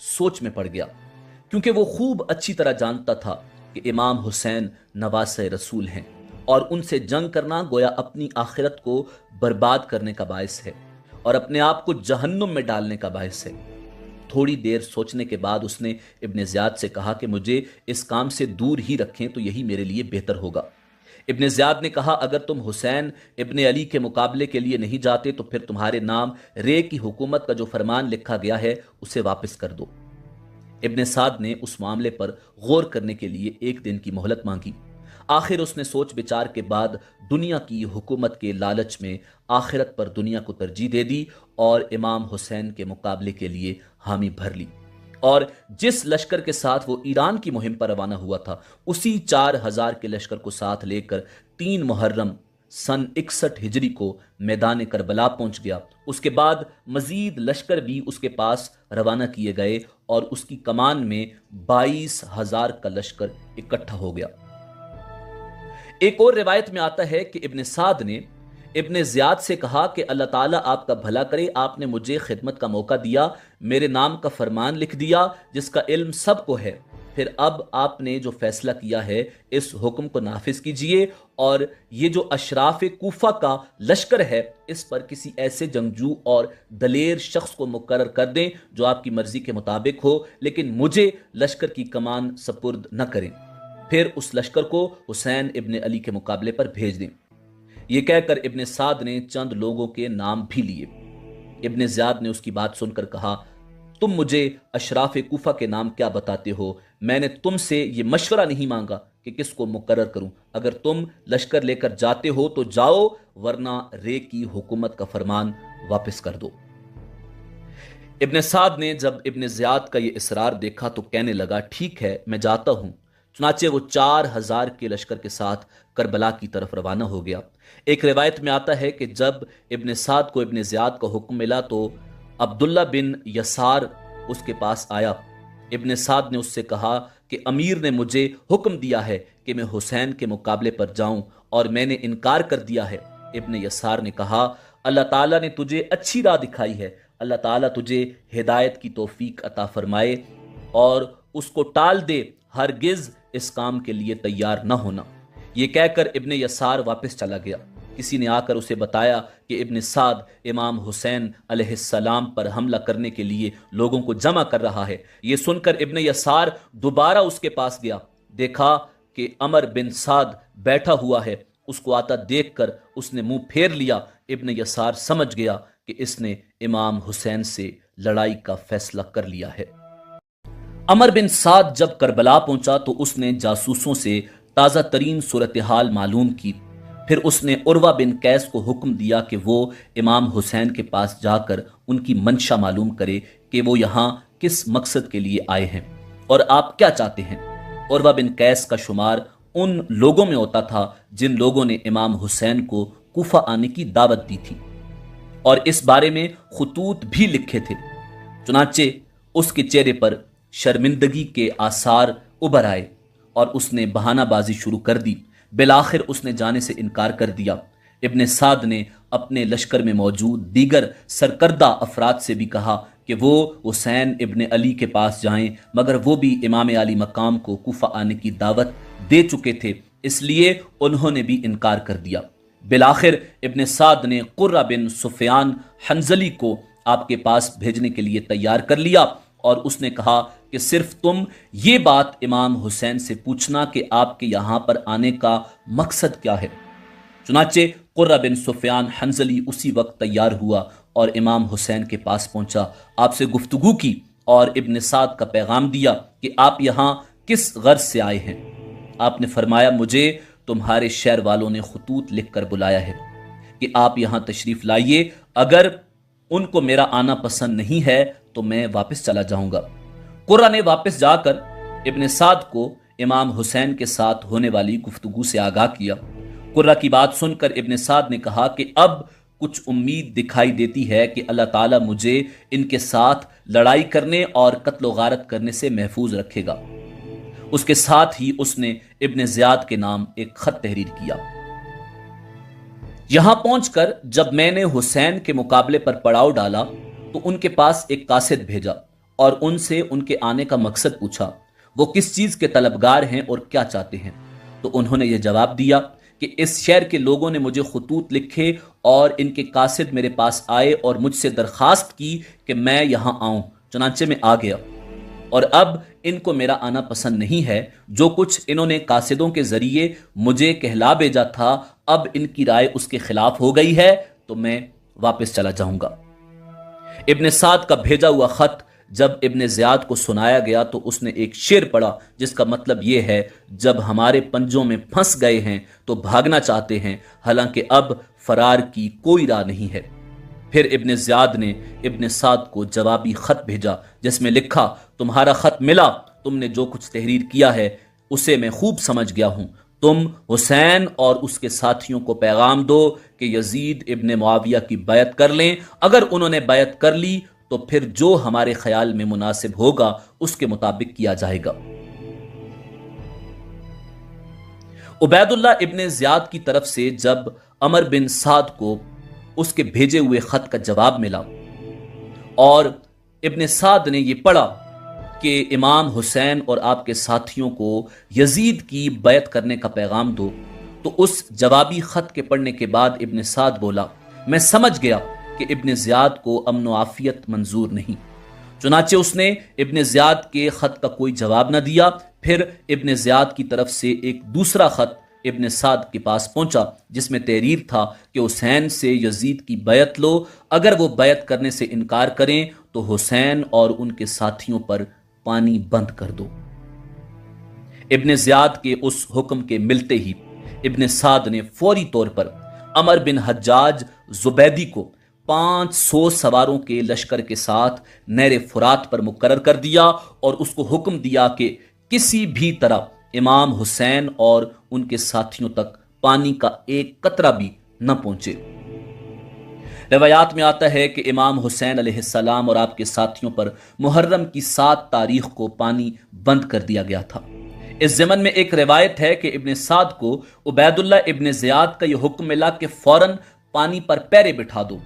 سوچ میں پڑ گیا، کیونکہ وہ خوب اچھی طرح جانتا تھا کہ امام حسین نواسۂ رسول ہیں اور ان سے جنگ کرنا گویا اپنی آخرت کو برباد کرنے کا باعث ہے اور اپنے آپ کو جہنم میں ڈالنے کا باعث ہے۔ تھوڑی دیر سوچنے کے بعد اس نے ابن زیاد سے کہا کہ مجھے اس کام سے دور ہی رکھیں تو یہی میرے لیے بہتر ہوگا۔ ابن زیاد نے کہا اگر تم حسین ابن علی کے مقابلے کے لیے نہیں جاتے تو پھر تمہارے نام رے کی حکومت کا جو فرمان لکھا گیا ہے اسے واپس کر دو۔ ابن سعد نے اس معاملے پر غور کرنے کے لیے 1 دن کی مہلت مانگی۔ آخر اس نے سوچ بچار کے بعد دنیا کی حکومت کے لالچ میں آخرت پر دنیا کو ترجیح دے دی اور امام حسین کے مقابلے کے لیے حامی بھر لی، اور جس لشکر کے ساتھ وہ ایران کی مہم پر روانہ ہوا تھا اسی 4000 کے لشکر کو ساتھ لے کر 3 محرم سن 61 ہجری کو میدان کربلا پہنچ گیا۔ اس کے بعد مزید لشکر بھی اس کے پاس روانہ کیے گئے اور اس کی کمان میں 22,000 کا لشکر اکٹھا ہو گیا۔ ایک اور روایت میں آتا ہے کہ ابن سعد نے ابن زیاد سے کہا کہ اللہ تعالیٰ آپ کا بھلا کرے، آپ نے مجھے خدمت کا موقع دیا، میرے نام کا فرمان لکھ دیا جس کا علم سب کو ہے، پھر اب آپ نے جو فیصلہ کیا ہے اس حکم کو نافذ کیجئے اور یہ جو اشراف کوفہ کا لشکر ہے اس پر کسی ایسے جنگجو اور دلیر شخص کو مقرر کر دیں جو آپ کی مرضی کے مطابق ہو، لیکن مجھے لشکر کی کمان سپرد نہ کریں، پھر اس لشکر کو حسین ابن علی کے مقابلے پر بھیج دیں۔ یہ کہہ کر ابن سعد نے چند لوگوں کے نام بھی لیے۔ ابن زیاد نے اس کی بات سن کر کہا تم مجھے اشراف کوفہ کے نام کیا بتاتے ہو؟ میں نے تم سے یہ مشورہ نہیں مانگا کہ کس کو مقرر کروں، اگر تم لشکر لے کر جاتے ہو تو جاؤ، ورنہ رے کی حکومت کا فرمان واپس کر دو۔ ابن سعد نے جب ابن زیاد کا یہ اصرار دیکھا تو کہنے لگا ٹھیک ہے میں جاتا ہوں۔ چنانچہ وہ 4000 کے لشکر کے ساتھ کربلا کی طرف روانہ ہو گیا۔ ایک روایت میں آتا ہے کہ جب ابن سعد کو ابن زیاد کا حکم ملا تو عبداللہ بن یسار اس کے پاس آیا۔ ابن سعد نے اس سے کہا کہ امیر نے مجھے حکم دیا ہے کہ میں حسین کے مقابلے پر جاؤں اور میں نے انکار کر دیا ہے۔ ابن یسار نے کہا اللہ تعالیٰ نے تجھے اچھی راہ دکھائی ہے، اللہ تعالیٰ تجھے ہدایت کی توفیق عطا فرمائے اور اس کو ٹال دے، ہرگز اس کام کے لیے تیار نہ ہونا۔ یہ کہہ کر ابن یسار واپس چلا گیا۔ کسی نے آ کر اسے بتایا کہ ابن سعد امام حسین علیہ السلام پر حملہ کرنے کے لیے لوگوں کو جمع کر رہا ہے۔ یہ سن کر ابن یسار دوبارہ اس کے پاس گیا، دیکھا کہ عمر بن سعد بیٹھا ہوا ہے۔ اس کو آتا دیکھ کر اس نے منہ پھیر لیا۔ ابن یسار سمجھ گیا کہ اس نے امام حسین سے لڑائی کا فیصلہ کر لیا ہے۔ عمر بن سعد جب کربلا پہنچا تو اس نے جاسوسوں سے تازہ ترین صورتحال معلوم کی۔ پھر اس نے عروہ بن قیس کو حکم دیا کہ وہ امام حسین کے پاس جا کر ان کی منشا معلوم کرے کہ وہ یہاں کس مقصد کے لیے آئے ہیں اور آپ کیا چاہتے ہیں۔ عروہ بن قیس کا شمار ان لوگوں میں ہوتا تھا جن لوگوں نے امام حسین کو کوفہ آنے کی دعوت دی تھی اور اس بارے میں خطوط بھی لکھے تھے۔ چنانچہ اس کے چہرے پر شرمندگی کے آثار ابھر آئے اور اس نے بہانہ بازی شروع کر دی۔ بالآخر اس نے جانے سے انکار کر دیا۔ ابن سعد نے اپنے لشکر میں موجود دیگر سرکردہ افراد سے بھی کہا کہ وہ حسین ابن علی کے پاس جائیں، مگر وہ بھی امام علی مقام کو کوفہ آنے کی دعوت دے چکے تھے، اس لیے انہوں نے بھی انکار کر دیا۔ بالآخر ابن سعد نے قرہ بن سفیان حنظلی کو آپ کے پاس بھیجنے کے لیے تیار کر لیا اور اس نے کہا کہ صرف تم یہ بات امام حسین سے پوچھنا کہ آپ کے یہاں پر آنے کا مقصد کیا ہے۔ چنانچہ قرہ بن سفیان حنظلی اسی وقت تیار ہوا اور امام حسین کے پاس پہنچا، آپ سے گفتگو کی اور ابن سعد کا پیغام دیا کہ آپ یہاں کس غرض سے آئے ہیں۔ آپ نے فرمایا مجھے تمہارے شہر والوں نے خطوط لکھ کر بلایا ہے کہ آپ یہاں تشریف لائیے، اگر ان کو میرا آنا پسند نہیں ہے تو میں واپس چلا جاؤں گا۔ قرہ نے واپس جا کر ابن سعد کو امام حسین کے ساتھ ہونے والی گفتگو سے آگاہ کیا۔ قرہ کی بات سن کر ابن سعد نے کہا کہ اب کچھ امید دکھائی دیتی ہے کہ اللہ تعالیٰ مجھے ان کے ساتھ لڑائی کرنے اور قتل و غارت کرنے سے محفوظ رکھے گا۔ اس کے ساتھ ہی اس نے ابن زیاد کے نام ایک خط تحریر کیا۔ یہاں پہنچ کر جب میں نے حسین کے مقابلے پر پڑاؤ ڈالا تو ان کے پاس ایک قاصد بھیجا اور ان سے ان کے آنے کا مقصد پوچھا، وہ کس چیز کے طلبگار ہیں اور کیا چاہتے ہیں؟ تو انہوں نے یہ جواب دیا کہ اس شہر کے لوگوں نے مجھے خطوط لکھے اور ان کے قاصد میرے پاس آئے اور مجھ سے درخواست کی کہ میں یہاں آؤں، چنانچہ میں آ گیا، اور اب ان کو میرا آنا پسند نہیں ہے۔ جو کچھ انہوں نے قاصدوں کے ذریعے مجھے کہلا بھیجا تھا، اب ان کی رائے اس کے خلاف ہو گئی ہے، تو میں واپس چلا جاؤں گا۔ ابن سعد کا بھیجا ہوا خط جب ابن زیاد کو سنایا گیا تو اس نے ایک شعر پڑھا جس کا مطلب یہ ہے، جب ہمارے پنجوں میں پھنس گئے ہیں تو بھاگنا چاہتے ہیں، حالانکہ اب فرار کی کوئی راہ نہیں ہے۔ پھر ابن زیاد نے ابن سعد کو جوابی خط بھیجا جس میں لکھا، تمہارا خط ملا، تم نے جو کچھ تحریر کیا ہے اسے میں خوب سمجھ گیا ہوں۔ تم حسین اور اس کے ساتھیوں کو پیغام دو کہ یزید ابن معاویہ کی بیعت کر لیں، اگر انہوں نے بیعت کر لی تو پھر جو ہمارے خیال میں مناسب ہوگا اس کے مطابق کیا جائے گا۔ عبید اللہ ابن زیاد کی طرف سے جب عمر بن سعد کو اس کے بھیجے ہوئے خط کا جواب ملا اور ابن سعد نے یہ پڑھا کہ امام حسین اور آپ کے ساتھیوں کو یزید کی بیعت کرنے کا پیغام دو، تو اس جوابی خط کے پڑھنے کے بعد ابن سعد بولا، میں سمجھ گیا کہ ابن زیاد کو امن و عافیت منظور نہیں۔ چنانچہ اس نے ابن زیاد کے خط کا کوئی جواب نہ دیا۔ پھر ابن زیاد کی طرف سے ایک دوسرا خط ابن سعد کے پاس پہنچا جس میں تحریر تھا کہ حسین سے یزید کی بیعت لو، اگر وہ بیعت کرنے سے انکار کریں تو حسین اور ان کے ساتھیوں پر پانی بند کر دو۔ ابن زیاد کے اس حکم کے ملتے ہی ابن سعد نے فوری طور پر عمر بن حجاج زبیدی کو 500 سواروں کے لشکر کے ساتھ نہر فرات پر مقرر کر دیا اور اس کو حکم دیا کہ کسی بھی طرح امام حسین اور ان کے ساتھیوں تک پانی کا ایک قطرہ بھی نہ پہنچے۔ روایات میں آتا ہے کہ امام حسین علیہ السلام اور آپ کے ساتھیوں پر محرم کی 7 تاریخ کو پانی بند کر دیا گیا تھا۔ اس ضمن میں ایک روایت ہے کہ ابن سعد کو عبید اللہ ابن زیاد کا یہ حکم ملا کہ فوراً پانی پر پیرے بٹھا دو،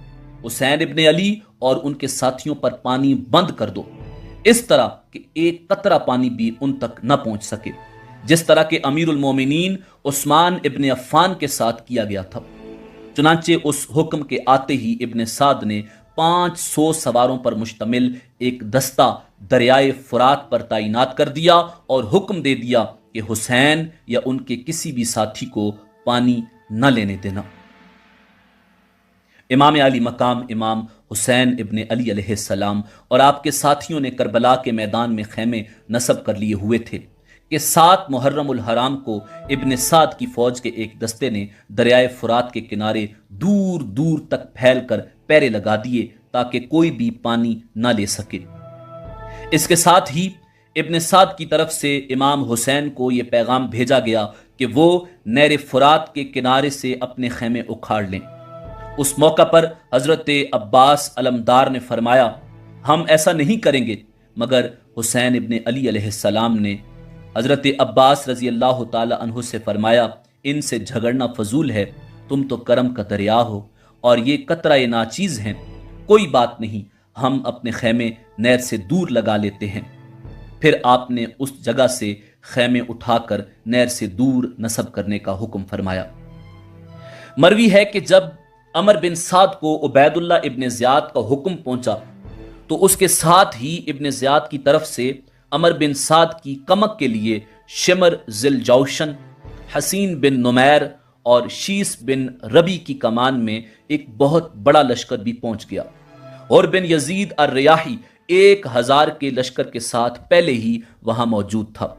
حسین ابن علی اور ان کے ساتھیوں پر پانی بند کر دو، اس طرح کہ ایک قطرہ پانی بھی ان تک نہ پہنچ سکے، جس طرح کہ امیر المومنین عثمان ابن عفان کے ساتھ کیا گیا تھا۔ چنانچہ اس حکم کے آتے ہی ابن سعد نے 500 سواروں پر مشتمل ایک دستہ دریائے فرات پر تعینات کر دیا اور حکم دے دیا کہ حسین یا ان کے کسی بھی ساتھی کو پانی نہ لینے دینا۔ امام علی مقام امام حسین ابن علی علیہ السلام اور آپ کے ساتھیوں نے کربلا کے میدان میں خیمے نصب کر لیے ہوئے تھے کہ 7 محرم الحرام کو ابن سعد کی فوج کے ایک دستے نے دریائے فرات کے کنارے دور دور تک پھیل کر پیرے لگا دیے تاکہ کوئی بھی پانی نہ لے سکے۔ اس کے ساتھ ہی ابن سعد کی طرف سے امام حسین کو یہ پیغام بھیجا گیا کہ وہ نہر فرات کے کنارے سے اپنے خیمے اکھاڑ لیں۔ اس موقع پر حضرت عباس علمدار نے فرمایا، ہم ایسا نہیں کریں گے، مگر حسین ابن علی علیہ السلام نے حضرت عباس رضی اللہ تعالی عنہ سے فرمایا، ان سے جھگڑنا فضول ہے، تم تو کرم کا دریا ہو اور یہ قطرہ ناچیز ہیں، کوئی بات نہیں، ہم اپنے خیمے نہر سے دور لگا لیتے ہیں۔ پھر آپ نے اس جگہ سے خیمے اٹھا کر نہر سے دور نصب کرنے کا حکم فرمایا۔ مروی ہے کہ جب عمر بن سعد کو عبید اللہ ابن زیاد کا حکم پہنچا تو اس کے ساتھ ہی ابن زیاد کی طرف سے عمر بن سعد کی کمک کے لیے شمر ذل جوشن، حسین بن نمیر اور شیس بن ربی کی کمان میں ایک بہت بڑا لشکر بھی پہنچ گیا، اور بن یزید الریاحی 1000 کے لشکر کے ساتھ پہلے ہی وہاں موجود تھا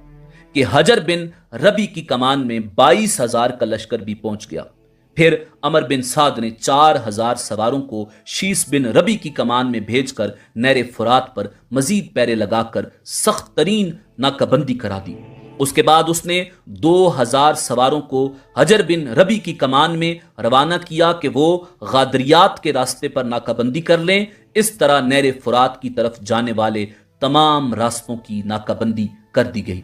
کہ حجر بن ربی کی کمان میں 22,000 کا لشکر بھی پہنچ گیا۔ پھر عمر بن سعد نے 4000 سواروں کو شیس بن ربی کی کمان میں بھیج کر نہر فرات پر مزید پیرے لگا کر سخت ترین ناکہ بندی کرا دی۔ اس کے بعد اس نے 2000 سواروں کو حجر بن ربی کی کمان میں روانہ کیا کہ وہ غادریات کے راستے پر ناکہ بندی کر لیں۔ اس طرح نہر فرات کی طرف جانے والے تمام راستوں کی ناکہ بندی کر دی گئی۔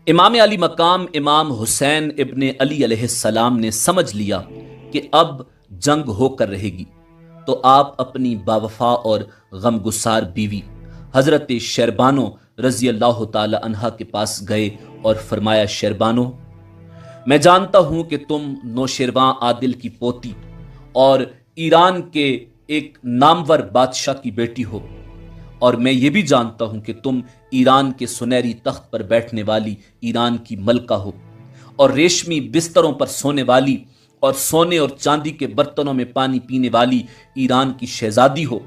امام علی مقام امام حسین ابن علی علیہ السلام نے سمجھ لیا کہ اب جنگ ہو کر رہے گی، تو آپ اپنی باوفا اور غمگسار بیوی حضرت شیربانو رضی اللہ تعالی عنہا کے پاس گئے اور فرمایا شیربانو، میں جانتا ہوں کہ تم نوشیروان عادل کی پوتی اور ایران کے ایک نامور بادشاہ کی بیٹی ہو، اور میں یہ بھی جانتا ہوں کہ تم ایران کے سنہری تخت پر بیٹھنے والی ایران کی ملکہ ہو اور ریشمی بستروں پر سونے والی اور سونے اور چاندی کے برتنوں میں پانی پینے والی ایران کی شہزادی ہو،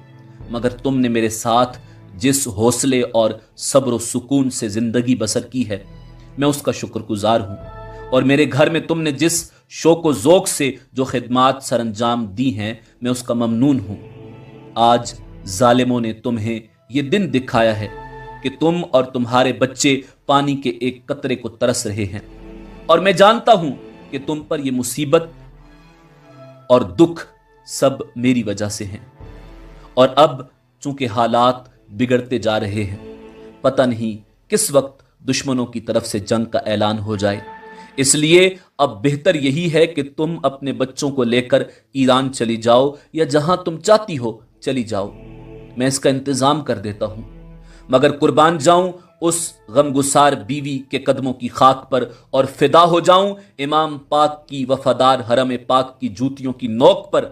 مگر تم نے میرے ساتھ جس حوصلے اور صبر و سکون سے زندگی بسر کی ہے میں اس کا شکر گزار ہوں، اور میرے گھر میں تم نے جس شوق و ذوق سے جو خدمات سر انجام دی ہیں میں اس کا ممنون ہوں۔ آج ظالموں نے تمہیں یہ دن دکھایا ہے کہ تم اور تمہارے بچے پانی کے ایک قطرے کو ترس رہے ہیں، اور میں جانتا ہوں کہ تم پر یہ مصیبت اور دکھ سب میری وجہ سے ہیں، اور اب چونکہ حالات بگڑتے جا رہے ہیں، پتہ نہیں کس وقت دشمنوں کی طرف سے جنگ کا اعلان ہو جائے، اس لیے اب بہتر یہی ہے کہ تم اپنے بچوں کو لے کر ایران چلی جاؤ یا جہاں تم چاہتی ہو چلی جاؤ، میں اس کا انتظام کر دیتا ہوں، مگر قربان جاؤں اس غمگسار بیوی کے قدموں کی خاک پر اور فدا ہو جاؤں امام پاک کی وفادار حرم پاک کی جوتیوں کی نوک پر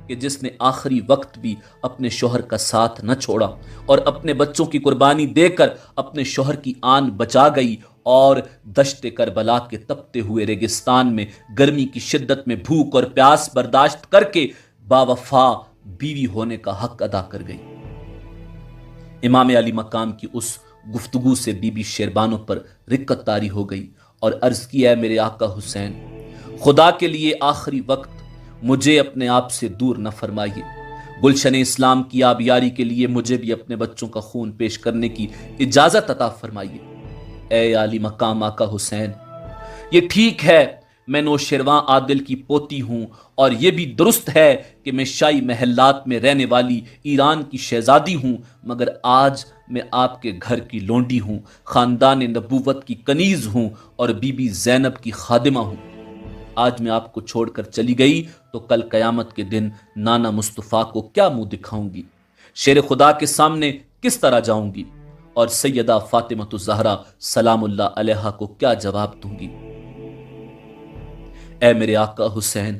کہ جس نے آخری وقت بھی اپنے شوہر کا ساتھ نہ چھوڑا اور اپنے بچوں کی قربانی دے کر اپنے شوہر کی آن بچا گئی اور دشت کربلا کے تپتے ہوئے ریگستان میں گرمی کی شدت میں بھوک اور پیاس برداشت کر کے باوفا بیوی ہونے کا حق ادا کر گئی۔ امام علی مقام کی اس گفتگو سے بی بی شیربانو پر رقت طاری ہو گئی اور عرض کیا، ہے میرے آقا حسین، خدا کے لیے آخری وقت مجھے اپنے آپ سے دور نہ فرمائیے، گلشن اسلام کی آبیاری کے لیے مجھے بھی اپنے بچوں کا خون پیش کرنے کی اجازت عطا فرمائیے۔ اے علی مقام آقا حسین، یہ ٹھیک ہے میں نوشیروان عادل کی پوتی ہوں اور یہ بھی درست ہے کہ میں شاہی محلات میں رہنے والی ایران کی شہزادی ہوں، مگر آج میں آپ کے گھر کی لونڈی ہوں، خاندان نبوت کی کنیز ہوں اور بی بی زینب کی خادمہ ہوں۔ آج میں آپ کو چھوڑ کر چلی گئی تو کل قیامت کے دن نانا مصطفیٰ کو کیا منہ دکھاؤں گی، شیر خدا کے سامنے کس طرح جاؤں گی، اور سیدہ فاطمہ الزہرا سلام اللہ علیہا کو کیا جواب دوں گی؟ اے میرے آقا حسین،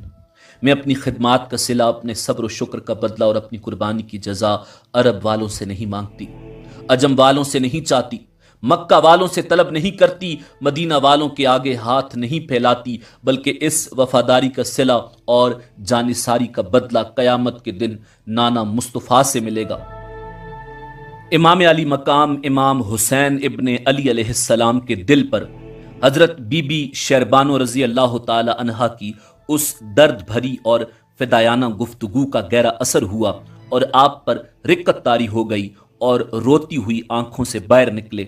میں اپنی خدمات کا صلہ، اپنے صبر و شکر کا بدلہ اور اپنی قربانی کی جزا عرب والوں سے نہیں مانگتی، عجم والوں سے نہیں چاہتی، مکہ والوں سے طلب نہیں کرتی، مدینہ والوں کے آگے ہاتھ نہیں پھیلاتی، بلکہ اس وفاداری کا صلہ اور جانثاری کا بدلہ قیامت کے دن نانا مصطفیٰ سے ملے گا۔ امام علی مقام امام حسین ابن علی علیہ السلام کے دل پر حضرت بی بی شیربانو رضی اللہ تعالی عنہا کی اس درد بھری اور فدایانہ گفتگو کا گہرا اثر ہوا اور آپ پر رقت طاری ہو گئی اور روتی ہوئی آنکھوں سے باہر نکلے،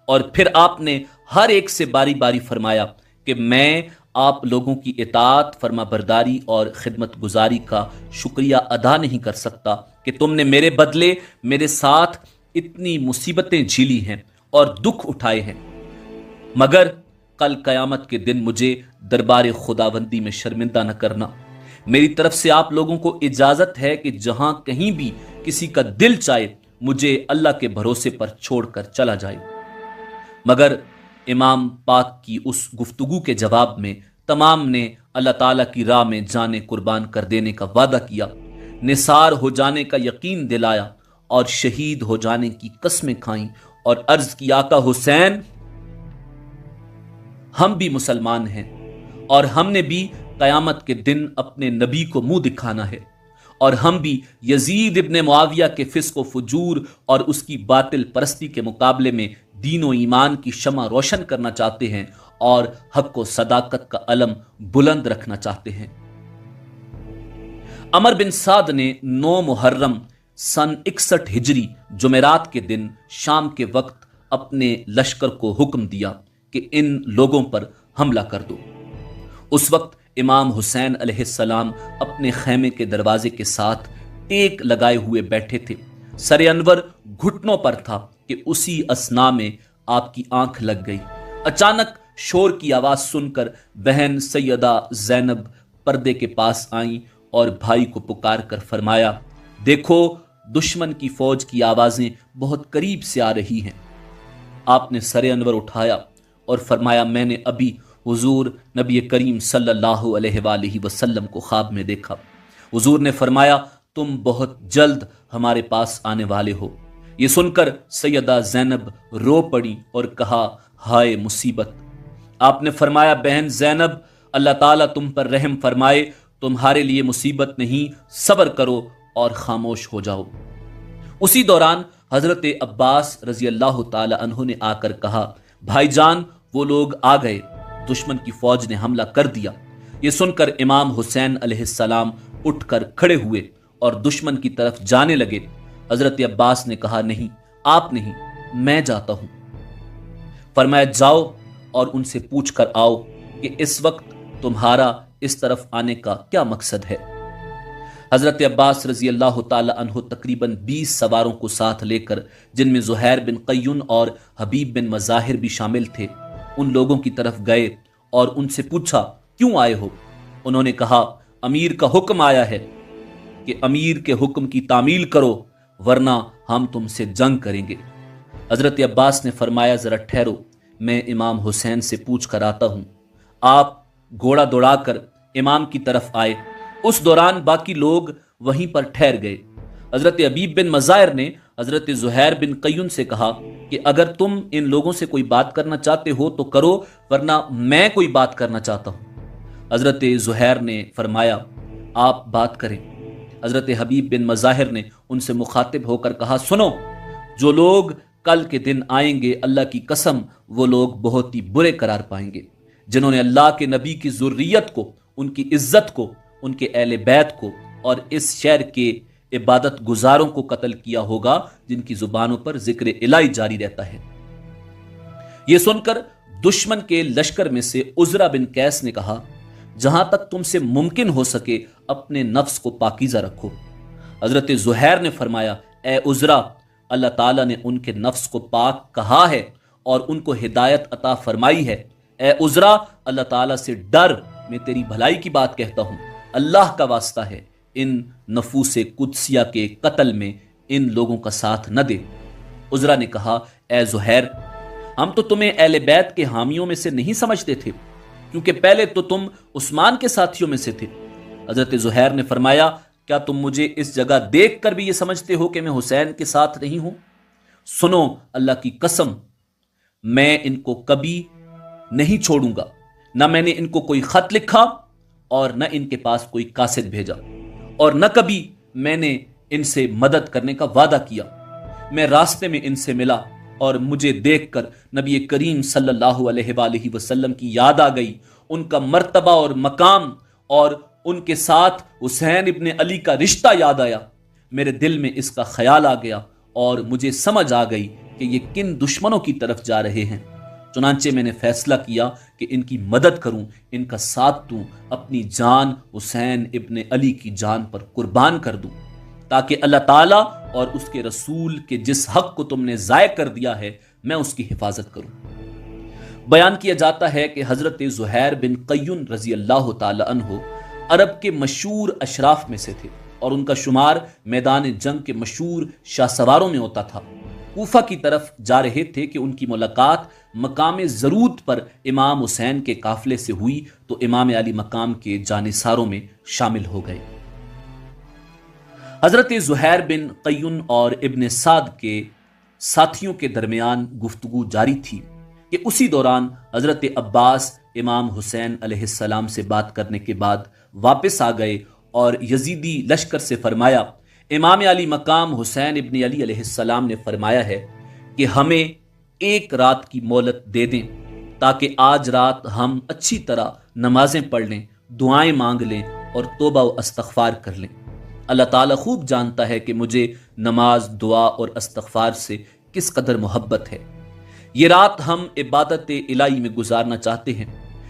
اور پھر آپ نے ہر ایک سے باری باری فرمایا کہ میں آپ لوگوں کی اطاعت، فرما برداری اور خدمت گزاری کا شکریہ ادا نہیں کر سکتا کہ تم نے میرے بدلے میرے ساتھ اتنی مصیبتیں جھیلی ہیں اور دکھ اٹھائے ہیں، مگر کل قیامت کے دن مجھے دربار خداوندی میں شرمندہ نہ کرنا۔ میری طرف سے آپ لوگوں کو اجازت ہے کہ جہاں کہیں بھی کسی کا دل چاہے مجھے اللہ کے بھروسے پر چھوڑ کر چلا جائے۔ مگر امام پاک کی اس گفتگو کے جواب میں تمام نے اللہ تعالیٰ کی راہ میں جانیں قربان کر دینے کا وعدہ کیا، نثار ہو جانے کا یقین دلایا اور شہید ہو جانے کی قسمیں کھائیں، اور عرض کی، آقا حسین، ہم بھی مسلمان ہیں اور ہم نے بھی قیامت کے دن اپنے نبی کو منہ دکھانا ہے، اور ہم بھی یزید ابن معاویہ کے فسق و فجور اور اس کی باطل پرستی کے مقابلے میں دین و ایمان کی شمع روشن کرنا چاہتے ہیں اور حق و صداقت کا علم بلند رکھنا چاہتے ہیں۔ عمر بن سعد نے 9 محرم سن 61 ہجری جمعرات کے دن شام کے وقت اپنے لشکر کو حکم دیا کہ ان لوگوں پر حملہ کر دو۔ اس وقت امام حسین علیہ السلام اپنے خیمے کے دروازے کے ساتھ ٹیک لگائے ہوئے بیٹھے تھے، سر انور گھٹنوں پر تھا کہ اسی اثنا میں آپ کی آنکھ لگ گئی۔ اچانک شور کی آواز سن کر بہن سیدہ زینب پردے کے پاس آئیں اور بھائی کو پکار کر فرمایا، دیکھو دشمن کی فوج کی آوازیں بہت قریب سے آ رہی ہیں۔ آپ نے سر انور اٹھایا اور فرمایا میں نے ابھی حضور نبی کریم صلی اللہ علیہ وآلہ وسلم کو خواب میں دیکھا۔ حضور نے فرمایا تم بہت جلد ہمارے پاس آنے والے ہو۔ یہ سن کر سیدہ زینب رو پڑی اور کہا ہائے مصیبت۔ آپ نے فرمایا بہن زینب اللہ تعالیٰ تم پر رحم فرمائے، تمہارے لیے مصیبت نہیں، صبر کرو اور خاموش ہو جاؤ۔ اسی دوران حضرت عباس رضی اللہ تعالی عنہ نے آ کر کہا بھائی جان وہ لوگ آ گئے، دشمن کی فوج نے حملہ کر دیا۔ یہ سن کر امام حسین علیہ السلام اٹھ کر کھڑے ہوئے اور دشمن کی طرف جانے لگے۔ حضرت عباس نے کہا نہیں آپ نہیں، میں جاتا ہوں۔ فرمایا جاؤ اور ان سے پوچھ کر آؤ کہ اس وقت تمہارا اس طرف آنے کا کیا مقصد ہے۔ حضرت عباس رضی اللہ تعالی عنہ تقریباً 20 سواروں کو ساتھ لے کر، جن میں زہیر بن قیون اور حبیب بن مظاہر بھی شامل تھے، ان لوگوں کی طرف گئے اور ان سے پوچھا کیوں آئے ہو؟ انہوں نے کہا امیر کا حکم آیا ہے کہ امیر کے حکم کی تعمیل کرو ورنہ ہم تم سے جنگ کریں گے۔ حضرت عباس نے فرمایا ذرا ٹھہرو، میں امام حسین سے پوچھ کر آتا ہوں۔ آپ گھوڑا دوڑا کر امام کی طرف آئے۔ اس دوران باقی لوگ وہیں پر ٹھہر گئے۔ حضرت حبیب بن مظاہر نے حضرت زہیر بن قیون سے کہا کہ اگر تم ان لوگوں سے کوئی بات کرنا چاہتے ہو تو کرو ورنہ میں کوئی بات کرنا چاہتا ہوں۔ حضرت زہیر نے فرمایا آپ بات کریں۔ حضرت حبیب بن مظاہر نے ان سے مخاطب ہو کر کہا سنو، جو لوگ کل کے دن آئیں گے اللہ کی قسم وہ لوگ بہت ہی برے قرار پائیں گے، جنہوں نے اللہ کے نبی کی ذریت کو، ان کی عزت کو، ان کے اہل بیت کو اور اس شہر کے عبادت گزاروں کو قتل کیا ہوگا جن کی زبانوں پر ذکر الہی جاری رہتا ہے۔ یہ سن کر دشمن کے لشکر میں سے عزرہ بن قیس نے کہا جہاں تک تم سے ممکن ہو سکے اپنے نفس کو پاکیزہ رکھو۔ حضرت زہیر نے فرمایا اے عزرہ، اللہ تعالیٰ نے ان کے نفس کو پاک کہا ہے اور ان کو ہدایت عطا فرمائی ہے۔ اے عزرہ اللہ تعالیٰ سے ڈر، میں تیری بھلائی کی بات کہتا ہوں، اللہ کا واسطہ ہے ان نفوس قدسیہ کے قتل میں ان لوگوں کا ساتھ نہ دے۔ عزرہ نے کہا اے زہیر، ہم تو تمہیں اہل بیت کے حامیوں میں سے نہیں سمجھتے تھے، کیونکہ پہلے تو تم عثمان کے ساتھیوں میں سے تھے۔ حضرت زہیر نے فرمایا کیا تم مجھے اس جگہ دیکھ کر بھی یہ سمجھتے ہو کہ میں حسین کے ساتھ نہیں ہوں؟ سنو اللہ کی قسم، میں ان کو کبھی نہیں چھوڑوں گا، نہ میں نے ان کو کوئی خط لکھا اور نہ ان کے پاس کوئی قاصد بھیجا، اور نہ کبھی میں نے ان سے مدد کرنے کا وعدہ کیا۔ میں راستے میں ان سے ملا اور مجھے دیکھ کر نبی کریم صلی اللہ علیہ وآلہ وسلم کی یاد آ گئی، ان کا مرتبہ اور مقام اور ان کے ساتھ حسین ابن علی کا رشتہ یاد آیا۔ میرے دل میں اس کا خیال آ گیا اور مجھے سمجھ آ گئی کہ یہ کن دشمنوں کی طرف جا رہے ہیں۔ چنانچہ میں نے فیصلہ کیا کہ ان کی مدد کروں، ان کا ساتھ دوں، اپنی جان حسین ابن علی کی جان پر قربان کر دوں، تاکہ اللہ تعالیٰ اور اس کے رسول کے جس حق کو تم نے ضائع کر دیا ہے میں اس کی حفاظت کروں۔ بیان کیا جاتا ہے کہ حضرت زہیر بن قیون رضی اللہ تعالی عنہ عرب کے مشہور اشراف میں سے تھے اور ان کا شمار میدان جنگ کے مشہور شاہ سواروں میں ہوتا تھا۔ کوفہ کی طرف جا رہے تھے کہ ان کی ملاقات مقام زرود پر امام حسین کے قافلے سے ہوئی تو امام علی مقام کے جانثاروں میں شامل ہو گئے۔ حضرت زہیر بن قیون اور ابن سعد کے ساتھیوں کے درمیان گفتگو جاری تھی کہ اسی دوران حضرت عباس امام حسین علیہ السلام سے بات کرنے کے بعد واپس آ گئے اور یزیدی لشکر سے فرمایا امام علی مقام حسین ابن علی علیہ السلام نے فرمایا ہے کہ ہمیں ایک رات کی مہلت دے دیں تاکہ آج رات ہم اچھی طرح نمازیں پڑھ لیں، دعائیں مانگ لیں اور توبہ و استغفار کر لیں۔ اللہ تعالیٰ خوب جانتا ہے کہ مجھے نماز، دعا اور استغفار سے کس قدر محبت ہے۔ یہ رات ہم عبادت الہی میں گزارنا چاہتے ہیں۔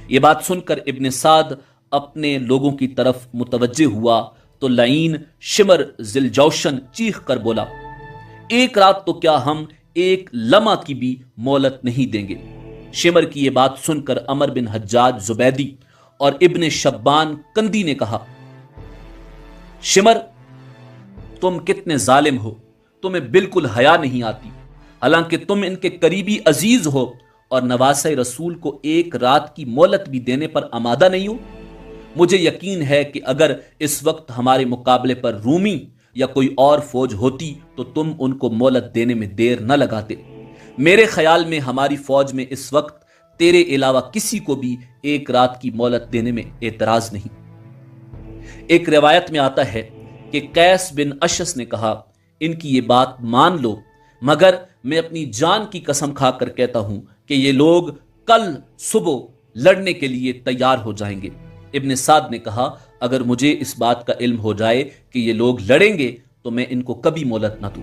یہ بات سن کر ابن سعد اپنے لوگوں کی طرف متوجہ ہوا تو لعین شمر ذی الجوشن چیخ کر بولا ایک رات تو کیا ہم ایک لمحہ کی بھی مہلت نہیں دیں گے۔ شمر کی یہ بات سن کر عمر بن حجاج زبیدی اور ابن شبان کندی نے کہا شمر تم کتنے ظالم ہو، تمہیں بالکل حیا نہیں آتی، حالانکہ تم ان کے قریبی عزیز ہو اور نواسہ رسول کو ایک رات کی مہلت بھی دینے پر آمادہ نہیں ہو۔ مجھے یقین ہے کہ اگر اس وقت ہمارے مقابلے پر رومی یا کوئی اور فوج ہوتی تو تم ان کو مہلت دینے میں دیر نہ لگاتے۔ میرے خیال میں ہماری فوج میں اس وقت تیرے علاوہ کسی کو بھی ایک رات کی مہلت دینے میں اعتراض نہیں۔ ایک روایت میں آتا ہے کہ قیس بن اشس نے کہا، ان کی یہ بات مان لو، مگر میں اپنی جان کی قسم کھا کر کہتا ہوں کہ یہ لوگ کل صبح لڑنے کے لیے تیار ہو جائیں گے۔ ابن سعد نے کہا، اگر مجھے اس بات کا علم ہو جائے کہ یہ لوگ لڑیں گے تو میں ان کو کبھی مہلت نہ دوں۔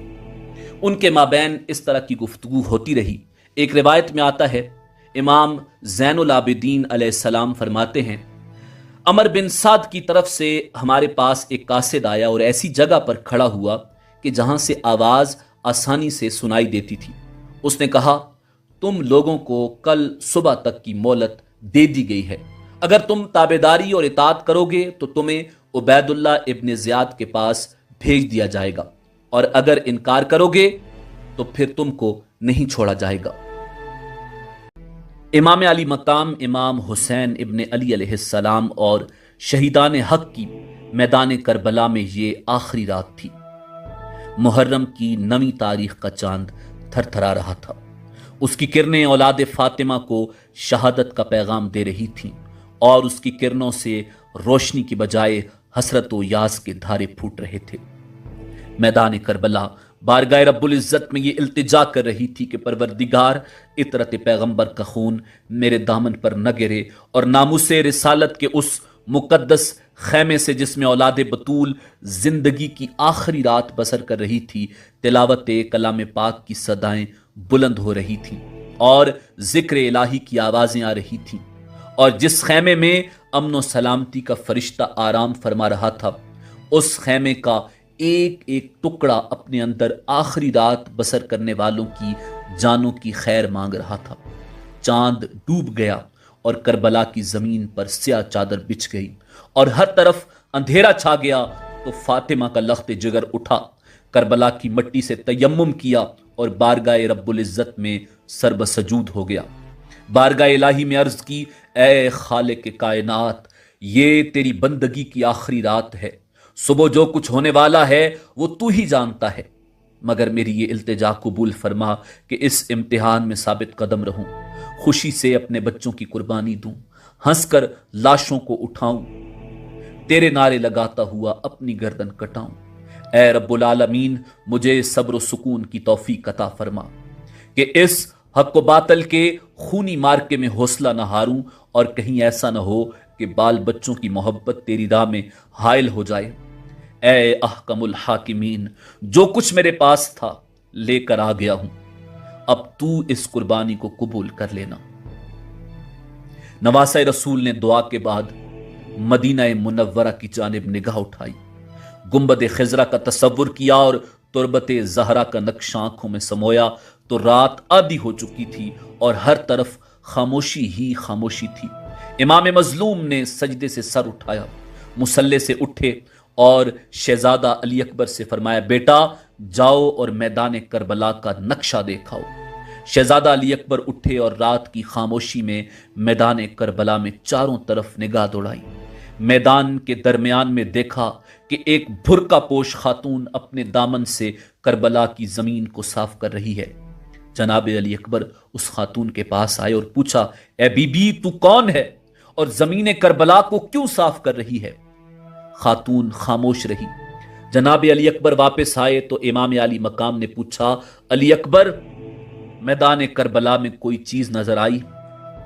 ان کے مابین اس طرح کی گفتگو ہوتی رہی۔ ایک روایت میں آتا ہے، امام زین العابدین علیہ السلام فرماتے ہیں، عمر بن سعد کی طرف سے ہمارے پاس ایک قاصد آیا اور ایسی جگہ پر کھڑا ہوا کہ جہاں سے آواز آسانی سے سنائی دیتی تھی۔ اس نے کہا، تم لوگوں کو کل صبح تک کی مہلت دے دی گئی ہے، اگر تم تابعداری اور اطاعت کرو گے تو تمہیں عبید اللہ ابن زیاد کے پاس بھیج دیا جائے گا، اور اگر انکار کرو گے تو پھر تم کو نہیں چھوڑا جائے گا۔ امام علی مقام امام حسین ابن علی علیہ السلام اور شہیدان حق کی میدان کربلا میں یہ آخری رات تھی۔ محرم کی 9ویں تاریخ کا چاند تھر تھرا رہا تھا، اس کی کرنیں اولاد فاطمہ کو شہادت کا پیغام دے رہی تھیں، اور اس کی کرنوں سے روشنی کی بجائے حسرت و یاس کے دھارے پھوٹ رہے تھے۔ میدان کربلا بارگاہ رب العزت میں یہ التجا کر رہی تھی کہ پروردگار، اطرت پیغمبر کا خون میرے دامن پر نہ گرے، اور ناموس رسالت کے اس مقدس خیمے سے جس میں اولاد بطول زندگی کی آخری رات بسر کر رہی تھی، تلاوت کلام پاک کی صدائیں بلند ہو رہی تھیں اور ذکر الہی کی آوازیں آ رہی تھیں، اور جس خیمے میں امن و سلامتی کا فرشتہ آرام فرما رہا تھا، اس خیمے کا ایک ایک ٹکڑا اپنے اندر آخری رات بسر کرنے والوں کی جانوں کی خیر مانگ رہا تھا۔ چاند ڈوب گیا اور کربلا کی زمین پر سیاہ چادر بچھ گئی اور ہر طرف اندھیرا چھا گیا، تو فاطمہ کا لخت جگر اٹھا، کربلا کی مٹی سے تیمم کیا اور بارگاہ رب العزت میں سر بسجود ہو گیا۔ بارگاہ الہی میں عرض کی، اے خالق کائنات، یہ تیری بندگی کی آخری رات ہے، صبح جو کچھ ہونے والا ہے وہ تو ہی جانتا ہے، مگر میری یہ التجا قبول فرما کہ اس امتحان میں ثابت قدم رہوں، خوشی سے اپنے بچوں کی قربانی دوں، ہنس کر لاشوں کو اٹھاؤں، تیرے نعرے لگاتا ہوا اپنی گردن کٹاؤں۔ اے رب العالمین، مجھے صبر و سکون کی توفیق عطا فرما کہ اس حق و باطل کے خونی مارکے میں حوصلہ نہ ہاروں، اور کہیں ایسا نہ ہو کہ بال بچوں کی محبت تیری راہ میں حائل ہو جائے۔ اے احکم الحاکمین، جو کچھ میرے پاس تھا لے کر آ گیا ہوں، اب تو اس قربانی کو قبول کر لینا۔ نواسہ رسول نے دعا کے بعد مدینہ منورہ کی جانب نگاہ اٹھائی، گنبد خضرا کا تصور کیا اور تربت زہرا کا نقش آنکھوں میں سمویا تو رات آدھی ہو چکی تھی اور ہر طرف خاموشی ہی خاموشی تھی۔ امام مظلوم نے سجدے سے سر اٹھایا، مصلی سے اٹھے اور شہزادہ علی اکبر سے فرمایا، بیٹا جاؤ اور میدان کربلا کا نقشہ دیکھاؤ۔ شہزادہ علی اکبر اٹھے اور رات کی خاموشی میں میدان کربلا میں چاروں طرف نگاہ دوڑائی۔ میدان کے درمیان میں دیکھا کہ ایک بھرکا پوش خاتون اپنے دامن سے کربلا کی زمین کو صاف کر رہی ہے۔ جناب علی اکبر اس خاتون کے پاس آئے اور پوچھا، اے بی بی تو کون ہے اور زمین کربلا کو کیوں صاف کر رہی ہے؟ خاتون خاموش رہی۔ جناب علی اکبر واپس آئے تو امام علی مقام نے پوچھا، علی اکبر، میدان کربلا میں کوئی چیز نظر آئی؟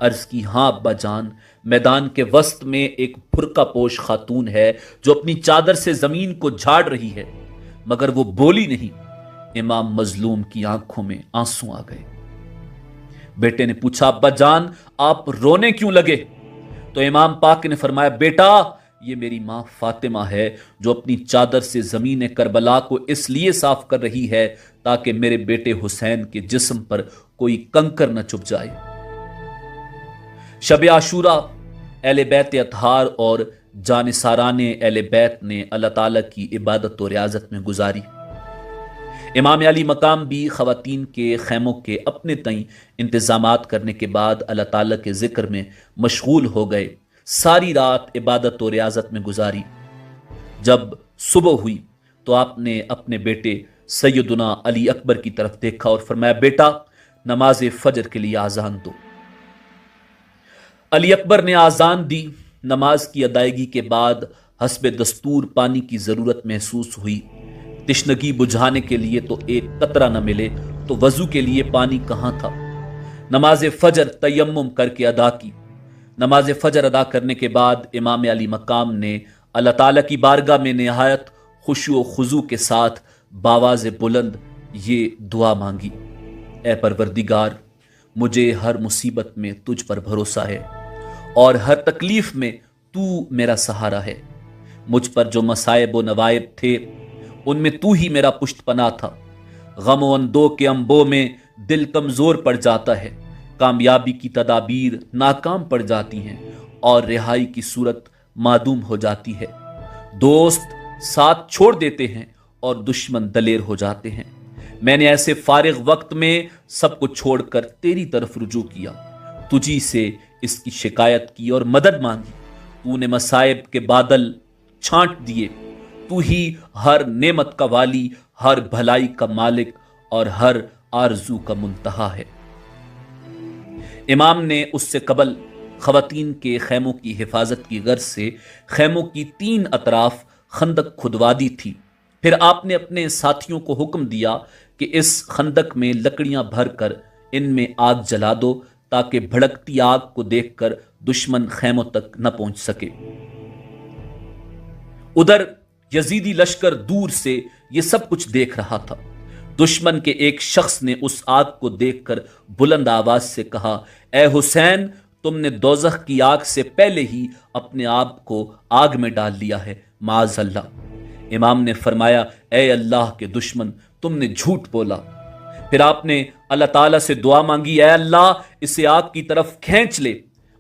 عرض کی، ہاں ابا جان، میدان کے وسط میں ایک بھرکا پوش خاتون ہے جو اپنی چادر سے زمین کو جھاڑ رہی ہے، مگر وہ بولی نہیں۔ امام مظلوم کی آنکھوں میں آنسو آ گئے۔ بیٹے نے پوچھا، ابا جان آپ رونے کیوں لگے؟ تو امام پاک نے فرمایا، بیٹا یہ میری ماں فاطمہ ہے جو اپنی چادر سے زمین کربلا کو اس لیے صاف کر رہی ہے تاکہ میرے بیٹے حسین کے جسم پر کوئی کنکر نہ چبھ جائے۔ شب عاشورہ اہل بیت اطہار اور جانثاران اہل بیت نے اللہ تعالیٰ کی عبادت و ریاضت میں گزاری۔ امام علی مقام بھی خواتین کے خیموں کے اپنے تئیں انتظامات کرنے کے بعد اللہ تعالیٰ کے ذکر میں مشغول ہو گئے، ساری رات عبادت و ریاضت میں گزاری۔ جب صبح ہوئی تو آپ نے اپنے بیٹے سیدنا علی اکبر کی طرف دیکھا اور فرمایا، بیٹا نماز فجر کے لیے آذان دو۔ علی اکبر نے آذان دی۔ نماز کی ادائیگی کے بعد حسب دستور پانی کی ضرورت محسوس ہوئی۔ تشنگی بجھانے کے لیے تو ایک قطرہ نہ ملے تو وضو کے لیے پانی کہاں تھا۔ نماز فجر تیمم کر کے ادا کی۔ نماز فجر ادا کرنے کے بعد امام علی مقام نے اللہ تعالیٰ کی بارگاہ میں نہایت خشوع و خضوع کے ساتھ باواز بلند یہ دعا مانگی، اے پروردگار، مجھے ہر مصیبت میں تجھ پر بھروسہ ہے اور ہر تکلیف میں تو میرا سہارا ہے۔ مجھ پر جو مصائب و نوائب تھے ان میں تو ہی میرا پشت پناہ تھا۔ غم و اندو کے انبوں میں دل کمزور پڑ جاتا ہے، کامیابی کی تدابیر ناکام پڑ جاتی ہیں اور رہائی کی صورت معدوم ہو جاتی ہے۔ دوست ساتھ چھوڑ دیتے ہیں اور دشمن دلیر ہو جاتے ہیں۔ میں نے ایسے فارغ وقت میں سب کو چھوڑ کر تیری طرف رجوع کیا، تجھی سے اس کی شکایت کی اور مدد مانگی۔ تو نے مصائب کے بادل چھانٹ دیے۔ تو ہی ہر نعمت کا والی، ہر بھلائی کا مالک اور ہر آرزو کا منتہا ہے۔ امام نے اس سے قبل خواتین کے خیموں کی حفاظت کی غرض سے خیموں کی 3 اطراف خندق کھدوا دی تھی۔ پھر آپ نے اپنے ساتھیوں کو حکم دیا کہ اس خندق میں لکڑیاں بھر کر ان میں آگ جلا دو تاکہ بھڑکتی آگ کو دیکھ کر دشمن خیموں تک نہ پہنچ سکے۔ ادھر یزیدی لشکر دور سے یہ سب کچھ دیکھ رہا تھا۔ دشمن کے ایک شخص نے اس آگ کو دیکھ کر بلند آواز سے کہا، اے حسین، تم نے دوزخ کی آگ سے پہلے ہی اپنے آپ کو آگ میں ڈال لیا ہے، معاذ اللہ۔ امام نے فرمایا، اے اللہ کے دشمن، تم نے جھوٹ بولا۔ پھر آپ نے اللہ تعالیٰ سے دعا مانگی، اے اللہ اسے آگ کی طرف کھینچ لے۔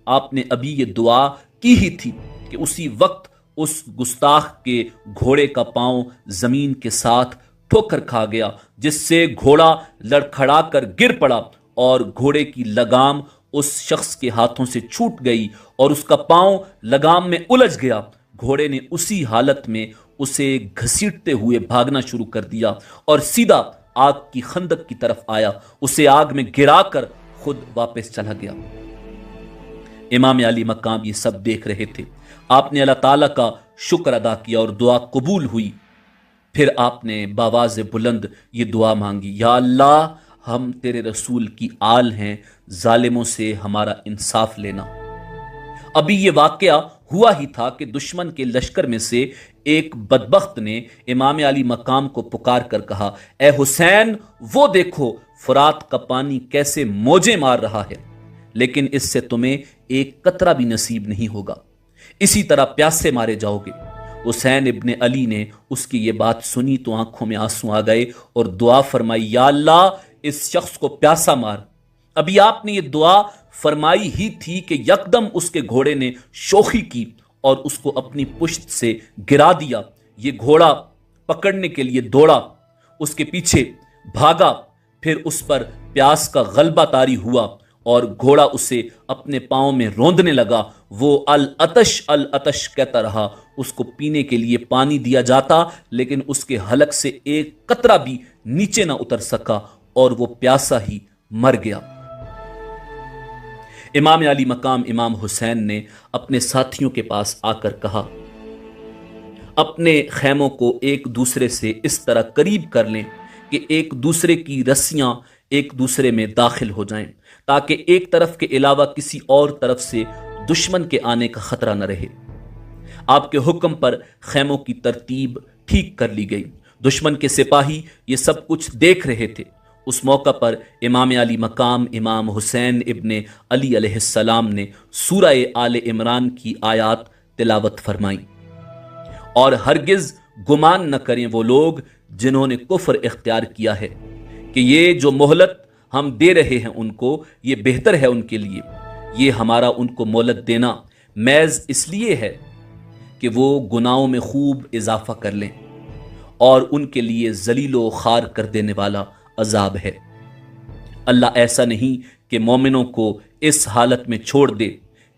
آپ نے ابھی یہ دعا کی ہی تھی کہ اسی وقت اس گستاخ کے گھوڑے کا پاؤں زمین کے ساتھ ٹھوکر کھا گیا، جس سے گھوڑا لڑکھڑا کر گر پڑا اور گھوڑے کی لگام اس شخص کے ہاتھوں سے چھوٹ گئی اور اس کا پاؤں لگام میں الجھ گیا۔ گھوڑے نے اسی حالت میں اسے گھسیٹتے ہوئے بھاگنا شروع کر دیا اور سیدھا آگ کی خندق کی طرف آیا، اسے آگ میں گرا کر خود واپس چلا گیا۔ امام علی مقام یہ سب دیکھ رہے تھے۔ آپ نے اللہ تعالیٰ کا شکر ادا کیا اور دعا قبول ہوئی۔ پھر آپ نے باواز بلند یہ دعا مانگی، یا اللہ، ہم تیرے رسول کی آل ہیں، ظالموں سے ہمارا انصاف لینا۔ ابھی یہ واقعہ ہوا ہی تھا کہ دشمن کے لشکر میں سے ایک بدبخت نے امام علی مقام کو پکار کر کہا، اے حسین، وہ دیکھو فرات کا پانی کیسے موجیں مار رہا ہے، لیکن اس سے تمہیں ایک قطرہ بھی نصیب نہیں ہوگا، اسی طرح پیاسے مارے جاؤ گے۔ حسین ابن علی نے اس کی یہ بات سنی تو آنکھوں میں آنسو آ گئے اور دعا فرمائی، یا اللہ اس شخص کو پیاسا مار۔ ابھی آپ نے یہ دعا فرمائی ہی تھی کہ یکدم اس کے گھوڑے نے شوخی کی اور اس کو اپنی پشت سے گرا دیا۔ یہ گھوڑا پکڑنے کے لیے دوڑا، اس کے پیچھے بھاگا، پھر اس پر پیاس کا غلبہ طاری ہوا اور گھوڑا اسے اپنے پاؤں میں روندنے لگا۔ وہ العطش العطش کہتا رہا۔ اس کو پینے کے لیے پانی دیا جاتا لیکن اس کے حلق سے ایک قطرہ بھی نیچے نہ اتر سکا اور وہ پیاسا ہی مر گیا۔ امام علی مقام امام حسین نے اپنے ساتھیوں کے پاس آ کر کہا، اپنے خیموں کو ایک دوسرے سے اس طرح قریب کر لیں کہ ایک دوسرے کی رسیاں ایک دوسرے میں داخل ہو جائیں تاکہ ایک طرف کے علاوہ کسی اور طرف سے دشمن کے آنے کا خطرہ نہ رہے۔ آپ کے حکم پر خیموں کی ترتیب ٹھیک کر لی گئی۔ دشمن کے سپاہی یہ سب کچھ دیکھ رہے تھے۔ اس موقع پر امام علی مقام امام حسین ابن علی علیہ السلام نے سورہ آل عمران کی آیات تلاوت فرمائیں، اور ہرگز گمان نہ کریں وہ لوگ جنہوں نے کفر اختیار کیا ہے کہ یہ جو مہلت ہم دے رہے ہیں ان کو، یہ بہتر ہے ان کے لیے۔ یہ ہمارا ان کو مہلت دینا محض اس لیے ہے کہ وہ گناہوں میں خوب اضافہ کر لیں، اور ان کے لیے ذلیل و خوار کر دینے والا عذاب ہے۔ اللہ ایسا نہیں کہ مومنوں کو اس حالت میں چھوڑ دے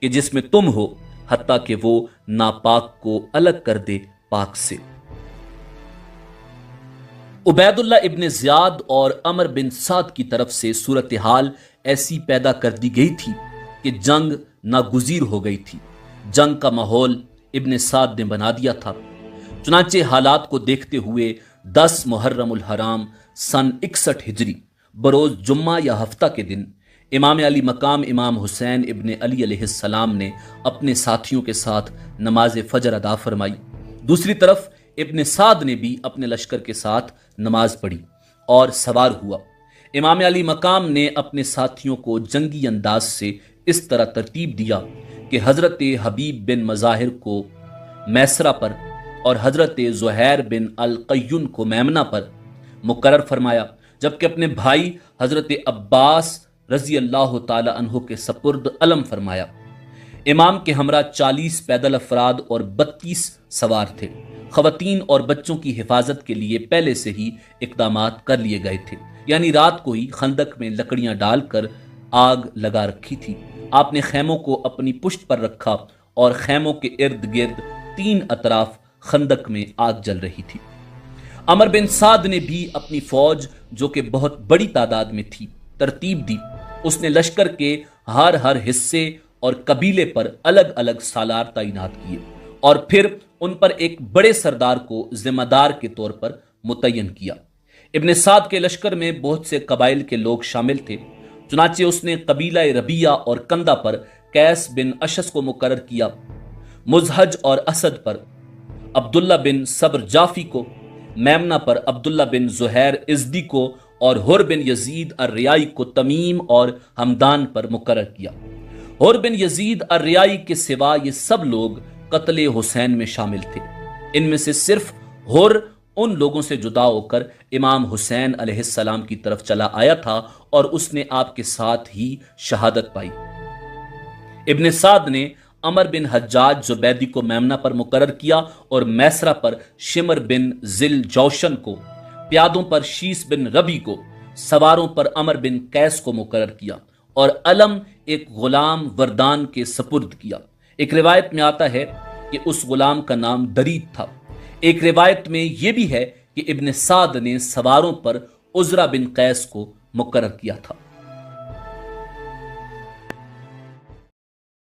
کہ جس میں تم ہو، حتیٰ کہ وہ ناپاک کو الگ کر دے پاک سے۔ عبید اللہ ابن زیاد اور عمر بن سعد کی طرف سے صورتحال ایسی پیدا کر دی گئی تھی کہ جنگ ناگزیر ہو گئی تھی۔ جنگ کا ماحول ابن سعد نے بنا دیا تھا۔ چنانچہ حالات کو دیکھتے ہوئے 10 محرم الحرام سن 61 ہجری بروز جمعہ یا ہفتہ کے دن امام علی مقام امام حسین ابن علی علیہ السلام نے اپنے ساتھیوں کے ساتھ نماز فجر ادا فرمائی۔ دوسری طرف ابن سعد نے بھی اپنے لشکر کے ساتھ نماز پڑھی اور سوار ہوا۔ امام علی مقام نے اپنے ساتھیوں کو جنگی انداز سے اس طرح ترتیب دیا کہ حضرت حبیب بن مظاہر کو میسرہ پر اور حضرت زہیر بن القیون کو میمنہ پر مقرر فرمایا، جبکہ اپنے بھائی حضرت عباس رضی اللہ تعالی عنہ کے سپرد علم فرمایا۔ امام کے ہمراہ 40 پیدل افراد اور 32 سوار تھے۔ خواتین اور بچوں کی حفاظت کے لیے پہلے سے ہی اقدامات کر لیے گئے تھے، یعنی رات کو ہی خندق میں لکڑیاں ڈال کر آگ لگا رکھی تھی۔ آپ نے خیموں کو اپنی پشت پر رکھا اور خیموں کے ارد گرد 3 اطراف خندق میں آگ جل رہی تھی۔ عمر بن سعد نے بھی اپنی فوج، جو کہ بہت بڑی تعداد میں تھی، ترتیب دی۔ اس نے لشکر کے ہر حصے اور قبیلے پر الگ الگ سالار تعینات کیے اور پھر ان پر ایک بڑے سردار کو ذمہ دار کے طور پر متعین کیا۔ ابن سعد کے لشکر میں بہت سے قبائل کے لوگ شامل تھے، چنانچہ اس نے قبیلہ ربیہ اور کندہ پر قیس بن اشس کو مقرر کیا، مزہج اور اسد پر عبداللہ بن صبر جافی کو، میمنہ پر عبداللہ بن زہیر ازدی کو اور حر بن یزید الریائی کو تمیم اور ہمدان پر مقرر کیا۔ حر بن یزید الریائی کے سوا یہ سب لوگ قتل حسین میں شامل تھے۔ ان میں سے صرف حر ان لوگوں سے جدا ہو کر امام حسین علیہ السلام کی طرف چلا آیا تھا اور اس نے آپ کے ساتھ ہی شہادت پائی۔ ابن سعد نے عمر بن حجاج زبیدی کو میمنہ پر مقرر کیا اور میسرہ پر شمر بن ذل جوشن کو، پیادوں پر شیس بن ربی کو، سواروں پر عمر بن قیس کو مقرر کیا اور علم ایک غلام وردان کے سپرد کیا۔ ایک روایت میں آتا ہے کہ اس غلام کا نام درید تھا۔ ایک روایت میں یہ بھی ہے کہ ابن سعد نے سواروں پر عزرہ بن قیس کو مقرر کیا تھا۔